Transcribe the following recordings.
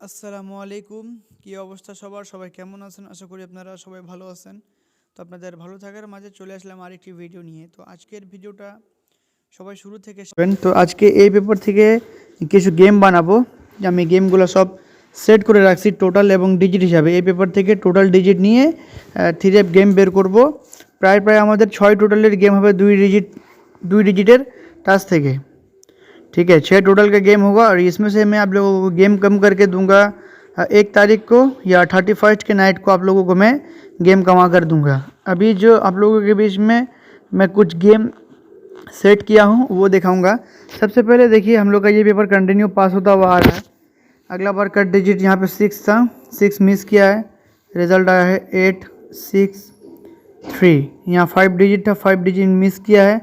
আসসালামু আলাইকুম। কি অবস্থা সবার? সবাই কেমন আছেন? আশা করি আপনারা সবাই ভালো আছেন। তো আপনাদের ভালো থাকার মাঝে চলে আসলাম আরেকটি ভিডিও নিয়ে। তো আজকের ভিডিওটা সবাই শুরু থেকে তো আজকে এই পেপার থেকে কিছু গেম বানাবো। আমি গেমগুলো সব সেট করে রাখছি টোটাল এবং ডিজিট হিসাবে। এই পেপার থেকে টোটাল ডিজিট নিয়ে 3F গেম বের করব। প্রায় আমাদের 6 টোটালের গেম হবে 2 ডিজিটের টাচ থেকে। ठीक है, 6 टोटल का गेम होगा और इसमें से मैं आप लोगों को गेम कम करके दूंगा 1 तारीख को या 31 के नाइट को आप लोगों को मैं गेम कमा कर दूंगा। अभी जो आप लोगों के बीच में मैं कुछ गेम सेट किया हूँ वो दिखाऊंगा। सबसे पहले देखिए, हम लोग का ये पेपर कंटिन्यू पास होता हुआ आ रहा है। अगला बार का डिजिट यहाँ पे 6 था, 6 मिस किया है, रिजल्ट आया है 8 6 3। यहाँ 5 डिजिट था, 5 डिजिट मिस किया है,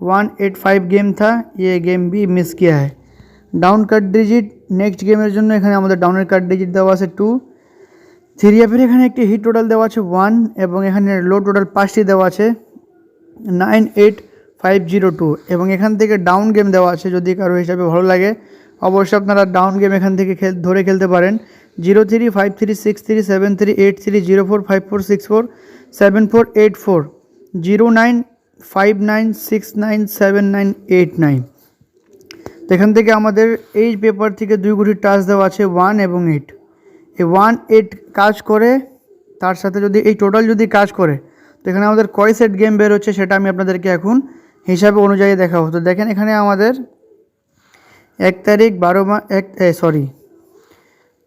185 गेम था, ये गेम भी मिस किया है। डाउन कट डिजिट नेक्स्ट गेमेर জন্য এখানে আমাদের ডাউনের কাট ডিজিট দেওয়া আছে 2। 3F এখানে একটি হিট টোটাল দেওয়া আছে 1 এবং এখানে লো টোটাল 5টি দেওয়া আছে 98502 এবং এখান থেকে ডাউন গেম দেওয়া আছে। যদি কারো হিসাবে ভালো লাগে অবশ্যই আপনারা ডাউন গেম এখান থেকে ধরে খেলতে পারেন। 03 53 63 73 83 04 54 64 74 84 09 59697989। তো এখান থেকে আমাদের এই পেপার থেকে 2 গুটি টাচ দেওয়া আছে 1 এবং 8। এই 1 8 কাজ করে, তার সাথে যদি এই টোটাল যদি কাজ করে তো এখানে আমাদের কয় সেট গেম বের হচ্ছে সেটা আমি আপনাদেরকে এখন হিসাবে অনুযায়ী দেখাবো। তো দেখেন এখানে আমাদের 1 তারিখ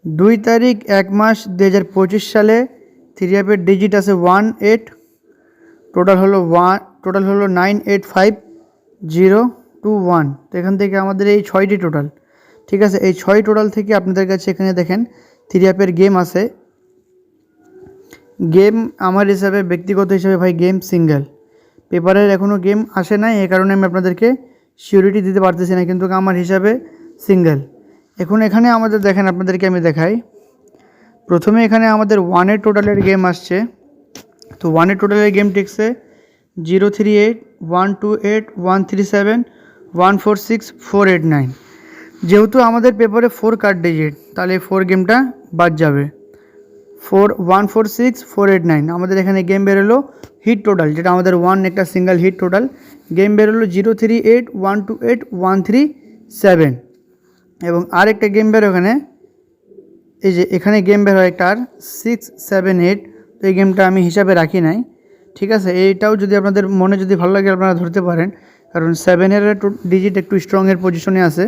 2 তারিখ 1 মাস 2025 সালে 3F এর ডিজিট আছে 1 8, টোটাল হলো 985021। তো এখান থেকে আমাদের এই 6টি টোটাল, ঠিক আছে। এই 6 টোটাল থেকে আপনাদের কাছে এখানে দেখেন 3F এর গেম আছে। গেম আমার হিসাবে, ব্যক্তিগত হিসাবে ভাই গেম সিঙ্গেল, পেপারের এখনও গেম আসে নাই, এই কারণে আমি আপনাদেরকে সিওরিটি দিতে পারতেছি না, কিন্তু আমার হিসাবে সিঙ্গেল। এখন এখানে আমাদের দেখেন, আপনাদেরকে আমি দেখাই। প্রথমে এখানে আমাদের 1 টোটালের গেম আসছে। তো 1 টোটালের গেম টেকছে 038 128 137 146 489। যেহেতু আমাদের পেপারে 4 কাট ডিজিট, তাহলে 4 গেমটা বাদ যাবে। 146 489 আমাদের এখানে গেম বেরোলো হিট টোটাল, যেটা আমাদের 1 একটা সিঙ্গেল হিট টোটাল গেম বেরোলো 038 128 137। এবং আর একটা গেম বেরো এখানে, এই যে এখানে গেম বের হয় একটা আর 678। তো এই গেমটা আমি হিসাবে রাখি নাই, ঠিক আছে। এইটাও যদি আপনাদের মনে যদি ভালো লাগে আপনারা ধরতে পারেন, কারণ 7-এর ডিজিট একটু স্ট্রংয়ের পজিশনে আছে।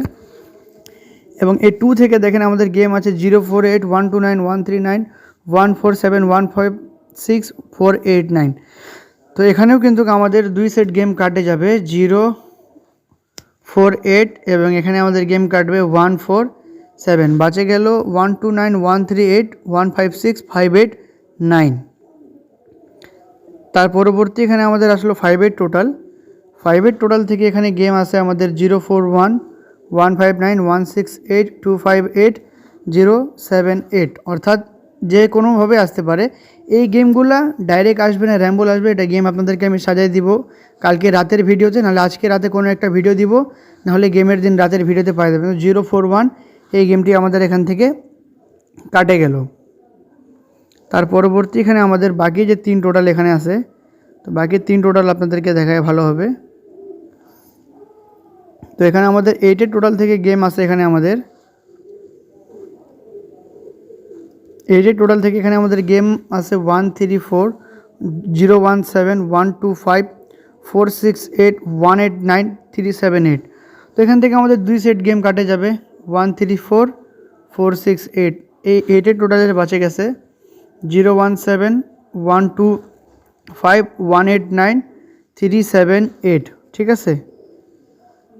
এবং এই 2 থেকে দেখেন আমাদের গেম আছে 048 129 139 147 156 489। তো এখানেও কিন্তু আমাদের 2 সেট গেম কাটে যাবে 048 এবং এখানে আমাদের গেম কাটবে 147। বাঁচে গেল 129 138 156 589। তার পরবর্তী এখানে আমাদের আসলো 5-8 টোটাল। 5-8 টোটাল থেকে এখানে গেম আছে আমাদের 041 159 168 258 078, অর্থাৎ যে কোনোভাবে আসতে পারে। এই গেমগুলা ডাইরেক্ট আসবে না, র্যাম্বল আসবে। এটা গেম আপনাদেরকে আমি সাজাই দিব কালকে রাতের ভিডিওতে, নাহলে আজকে রাতে কোনো একটা ভিডিও দিব, নাহলে গেমের দিন রাতের ভিডিওতে পাই যাবেন। 041 এই গেমটি আমাদের এখান থেকে কাটে গেল। তার পরবর্তী এখানে আমাদের বাকি যে 3 টোটাল এখানে আছে, তো বাকি 3 টোটাল আপনাদেরকে দেখায় ভালো হবে। তো এখানে আমাদের 8-এর টোটাল থেকে গেম আছে। এখানে আমাদের 8-এর টোটাল থেকে এখানে আমাদের গেম আছে 134 017 125 468 189 378। তো এখান থেকে আমাদের 2 সেট গেম কাটে যাবে 134 468। এই 8-এর টোটালের বাঁচে গেছে 017 125 189 378, ঠিক আছে।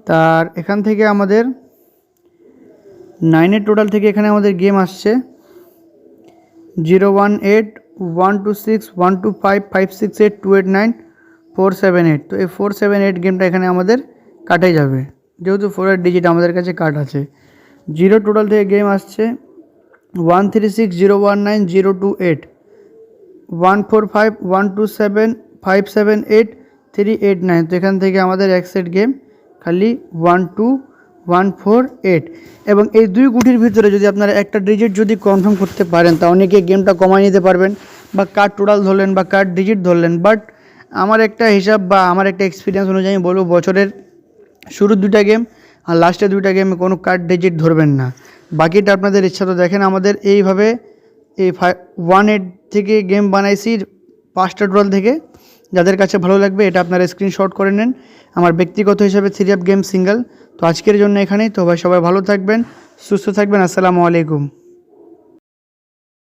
তার এখান থেকে আমাদের 9-এর টোটাল থেকে এখানে আমাদের গেম আসছে 018 126 125 568 289 478। তো এই 478 গেমটা এখানে আমাদের কাটে যাবে, যেহেতু 4-এর ডিজিট আমাদের কাছে কাট আছে। 0 টোটাল থেকে গেম আসছে 136 019 028 145 127 578 389। তো এখান থেকে আমাদের এক সেট গেম খালি 1 2 148 এবং এই দুই গুটির ভিতরে যদি আপনারা একটা ডিজিট যদি কনফার্ম করতে পারেন তা অনেকে গেমটা কমায় নিতে পারবেন বা কার্ড টোটাল ধরলেন বা কার্ড ডিজিট ধরলেন। বাট আমার একটা হিসাব বা আমার একটা এক্সপিরিয়েন্স অনুযায়ী আমি বলবো বছরের শুরুর 2টা গেম আর লাস্টের 2টা গেমে কোনো কার্ড ডিজিট ধরবেন না, বাকিটা আপনাদের ইচ্ছা। তো দেখেন আমাদের এইভাবে এই 1-8 থেকে গেম বানাইছি 5টা টোটাল থেকে। যাদের কাছে ভালো লাগবে এটা আপনারা স্ক্রিনশট করে নেন। আমার ব্যক্তিগত হিসাবে 3 গেম সিঙ্গেল। তো আজকের জন্য এখানেই। তো ভাই সবাই ভালো থাকবেন, সুস্থ থাকবেন। আসসালামু আলাইকুম।